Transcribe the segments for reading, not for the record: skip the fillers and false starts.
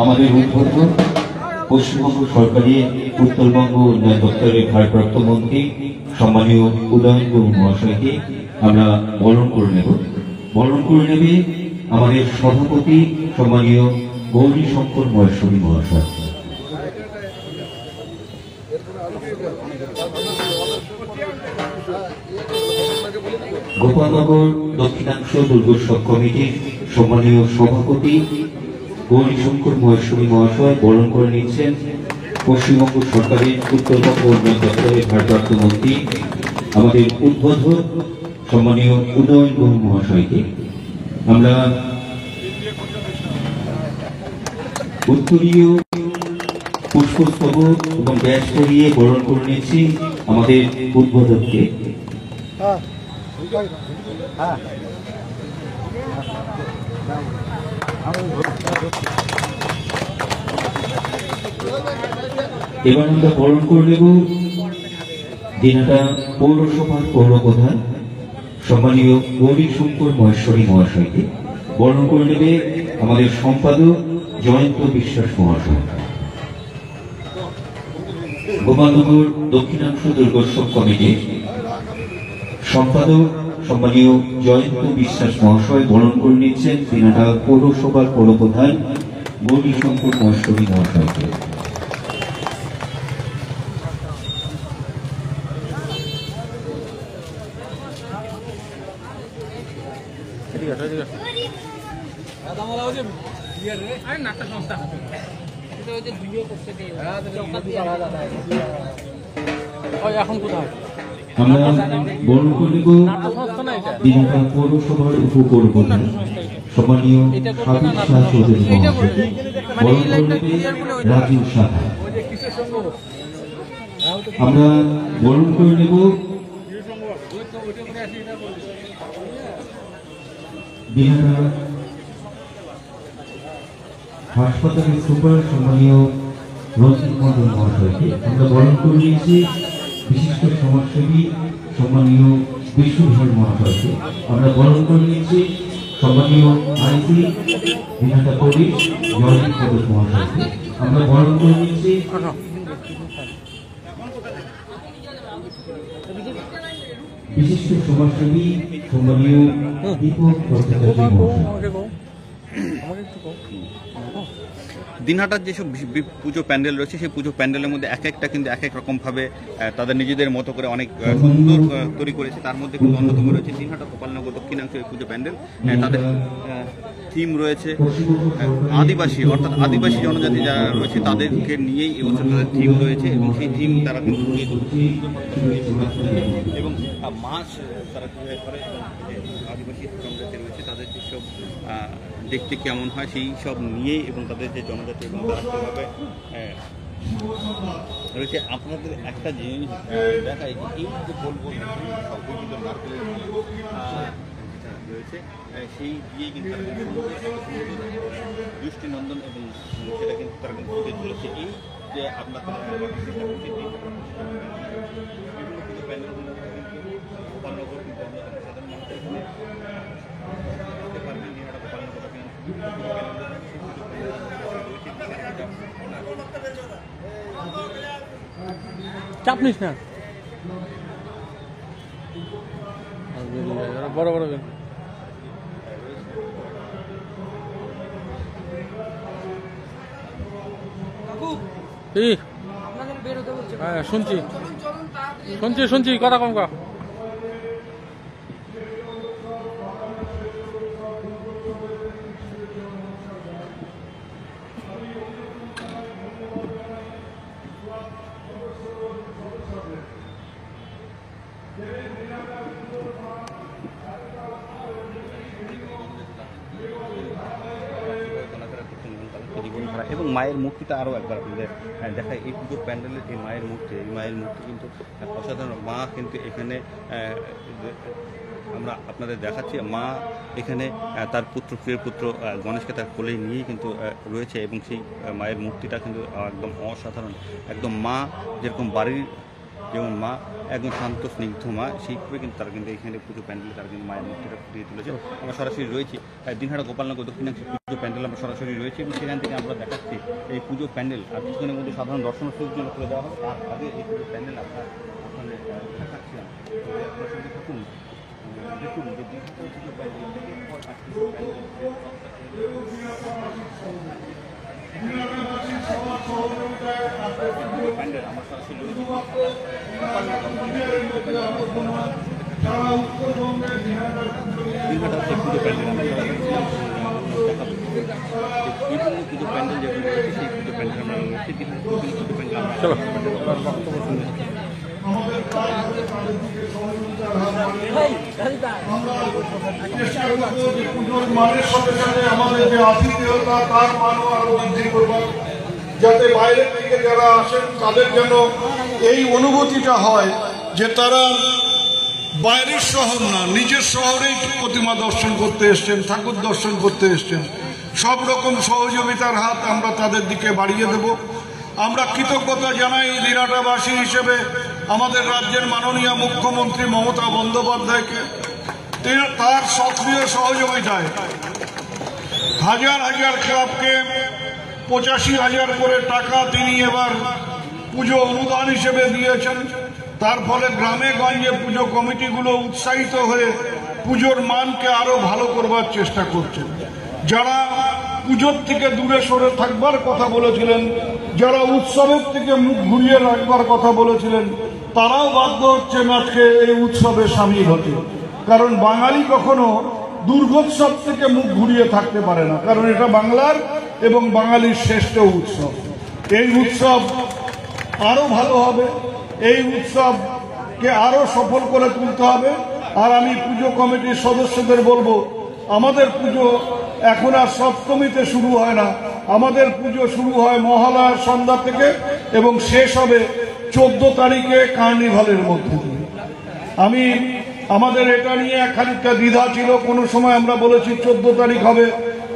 আমাদের উদ্বোধন পশ্চিমবঙ্গ সরকারের উত্তরবঙ্গ উন্নয়ন দপ্তরের ভারপ্রাপ্ত মন্ত্রী সম্মানীয় উদয়ন গুরু মহাশয়কে আমরা বরণ করে নেব। বরণ করে নেবে আমাদের সভাপতি সম্মানীয় গৌরী শঙ্কর মহেশ্বরী মহাশয়। গোপালনগর দক্ষিণাংশ দুর্গোৎসব কমিটির সম্মানীয় সভাপতি গৌরী শঙ্কর মহেশ্বরী মহাশয় বরণ করে নিচ্ছেন পশ্চিমবঙ্গ সরকারের উত্তরবঙ্গ উন্নয়ন দপ্তরের ভারপ্রাপ্ত মন্ত্রী আমাদের উদ্বোধক সম্মানীয় উদয়ন গুরু মহাশয়কে। আমরা উত্তরীয় পুষ্পস্তবক এবং ব্যাস করিয়ে বরণ করে নিচ্ছি আমাদের উদ্বোধককে। এবার আমরা বরণ করে নেব দিনাটা পৌরসভার পৌরপ্রধান সম্মানীয় গৌরী শঙ্কর মহেশ্বরী মহাশয়কে। বরণ করে নেবে আমাদের সম্পাদক জয়ন্ত বিশ্বাস মহাশয়। গোপালনগর দক্ষিণাংশ দুর্গোৎসব কমিটির সম্পাদক সম্মানীয় জয়ন্ত বিশ্বাস মহাশয় বরণ করে নিচ্ছেন দিনাটা পৌরসভার পৌরপ্রধান গৌরী শঙ্কর মহেশ্বরী মহাশয়কে। এখন কোথায় আমরা বরণ করে নেব দিনাটা পৌরসভার উপপৌরপ্রধান সম্মানীয় হাবিব শাহ চৌধুরী মহাশয়কে। বরণ করে নেবে রাজীব সাহা। আমরা বরণ করে নেব দিনাটা হাসপাতালের সুপার সম্মানীয় রঞ্জিত মন্ডল মহাশয়কে। আমরা বরণ করে নিয়েছি বিশিষ্ট সমাজসেবী সম্মানীয় বিশ্বধর মহাশয়কে। আমরা বরণ করে নিয়েছি সম্মানীয় আইসি দিনাটা পুলিশ জয়দীপ ঘোষ মহাশয়কে। আমরা বরণ করে নিয়েছি বিশিষ্ট সমাজসেবী সম্মানীয় দীপক ভট্টাচার্য মহাশয়। দিনহাটার যেসব পুজো প্যান্ডেল রয়েছে সেই পুজো প্যান্ডেলের মধ্যে এক একটা কিন্তু এক এক রকমভাবে তাদের নিজেদের মতো করে অনেক সুন্দর তৈরি করেছে। তার মধ্যে কিন্তু অন্যতম রয়েছে দিনহাটা গোপালনগর দক্ষিণাংশ এই পুজো প্যান্ডেল। তাদের থিম রয়েছে আদিবাসী, অর্থাৎ আদিবাসী জনজাতি যারা রয়েছে তাদেরকে নিয়েই এবছর তাদের থিম রয়েছে এবং সেই থিম তারা কিন্তু এবং মাছ তারা কীভাবে করে আদিবাসী জনজাতি রয়েছে তাদের যেসব দেখতে কেমন হয় সেই সব নিয়েই এবং তাদের যে জনজাতি এবং তারা কীভাবে রয়েছে। আপনাদের একটা জিনিস দেখায় যে এই যে বলবো সংকুচিত নারকেলের রয়েছে সেই দিয়ে কিন্তু তারা দৃষ্টিনন্দন এবং সেটা কিন্তু তারা কিন্তু ফুটে তুলেছে। এই যে আপনাদের বিভিন্ন কিন্তু প্যান্ডেলগুলো কিন্তু গোপালনগর কিন্তু সাধারণ মানুষের দেখতে পারবেন দিনহাটা গোপালনগর চাপ নিস না, বড় বড় হ্যাঁ শুনছি শুনছি শুনছি কথা কম কা। এবং মায়ের মূর্তিটা আরও একবার আপনাদের দেখায়। এই পুজোর প্যান্ডেলের এই মায়ের মূর্তি কিন্তু অসাধারণ। মা কিন্তু এখানে আমরা আপনাদের দেখাচ্ছি মা এখানে তার প্রিয় পুত্র গণেশকে তার কোলে নিয়েই কিন্তু রয়েছে এবং সেই মায়ের মূর্তিটা কিন্তু একদম অসাধারণ। একদম মা যেরকম বাড়ির যেমন মা একদম শান্ত স্নিগ্ধ মা, সেইভাবে কিন্তু তারা কিন্তু এখানে পুজো প্যান্ডেলে তারা কিন্তু মায়ের মূর্তিটা ফুটিয়ে তুলেছে। আমরা সরাসরি রয়েছি দিনহাটা গোপালনগর দক্ষিণাংশ পুজো প্যান্ডেল, আমরা সরাসরি রয়েছি এবং সেখান থেকে আমরা দেখাচ্ছি এই পুজো প্যান্ডেল আর কিছুদিনের মধ্যে সাধারণ দর্শনার্থীদের জন্য খুলে দেওয়া হবে। তার আগে এই পুজো প্যান্ডেল আপনার ওখানে দেখাচ্ছিলাম। আপনার সঙ্গে থাকুন, দেখুন যে দীর্ঘ পুজো প্যান্ডেল থেকে প্যান্ডেল আমার সরাসরি রয়েছে দীর্ঘটা হচ্ছে পুজো প্যান্ডেল। আমরা দেখাবো বিভিন্ন পুজো প্যান্ডেল যেগুলো রয়েছে সেই পুজো প্যান্ডেল আমরা রয়েছে পুজো প্যান্ডেল আমরা বক্তব্য শুনে পুজোর মানের সাথে সাথে আমাদের যে আতিথেয়তা তার মানও আরো বৃদ্ধি করবার, যাতে বাইরের থেকে যারা আসেন তাদের যেন এই অনুভূতিটা হয় যে তারা বাইরের শহর না, নিজের শহরেই প্রতিমা দর্শন করতে এসছেন, ঠাকুর দর্শন করতে এসছেন। সব রকম সহযোগিতার হাত আমরা তাদের দিকে বাড়িয়ে দেব। আমরা কৃতজ্ঞতা জানাই দিনহাটাবাসী হিসেবে আমাদের রাজ্যের মাননীয় মুখ্যমন্ত্রী মমতা বন্দ্যোপাধ্যায়কে। তার সক্রিয় সহযোগিতায় হাজার হাজার ক্লাবকে 85,000 করে টাকা তিনি এবার পুজো অনুদান হিসেবে দিয়েছেন। তার ফলে গ্রামে গঞ্জে পুজো কমিটিগুলো উৎসাহিত হয়ে পুজোর মানকে আরো ভালো করবার চেষ্টা করছেন। যারা পুজোর থেকে দূরে সরে থাকবার কথা বলেছিলেন, যারা উৎসবের থেকে মুখ ঘুরিয়ে রাখবার কথা বলেছিলেন, তারাও বাধ্য হচ্ছেন আজকে এই উৎসবে সামিল হতে। কারণ বাঙালি কখনো দুর্গোৎসব থেকে মুখ ঘুরিয়ে থাকতে পারে না, কারণ এটা বাংলার এবং বাঙালির শ্রেষ্ঠ উৎসব। এই উৎসব আরো ভালো হবে, এই উৎসবকে আরো সফল করে তুলতে হবে। আর আমি পুজো কমিটির সদস্যদের বলবো, আমাদের পুজো এখন আর সপ্তমীতে শুরু হয় না, আমাদের পুজো শুরু হয় মহালয়ার সন্ধ্যা থেকে এবং শেষ হবে 14 তারিখে কার্নিভালের মধ্যে দিয়ে। আমাদের এটা নিয়ে খানিকটা দ্বিধা ছিল, কোনো সময় আমরা বলেছি 14 তারিখ হবে,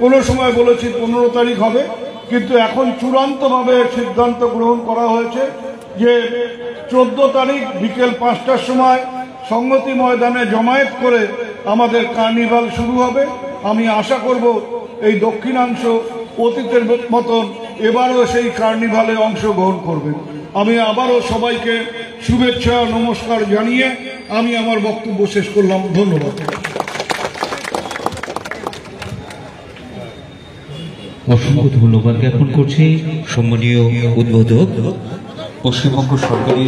কোনো সময় বলেছি 15 তারিখ হবে, কিন্তু এখন চূড়ান্তভাবে সিদ্ধান্ত গ্রহণ করা হয়েছে যে 14 তারিখ বিকেল 5টার সময় সংহতি ময়দানে জমায়েত করে আমাদের কার্নিভাল শুরু হবে। আমি আশা করব এই দক্ষিণাংশ অতীতের মতন এবারও সেই কার্নিভালে অংশগ্রহণ করবে। আমি আবারও সবাইকে শুভেচ্ছা নমস্কার জানিয়ে আমি আমার বক্তব্য শেষ করলাম। ধন্যবাদ। অসংখ্য ধন্যবাদ জ্ঞাপন করছি সম্মানীয় উদ্বোধক পশ্চিমবঙ্গ সরকারি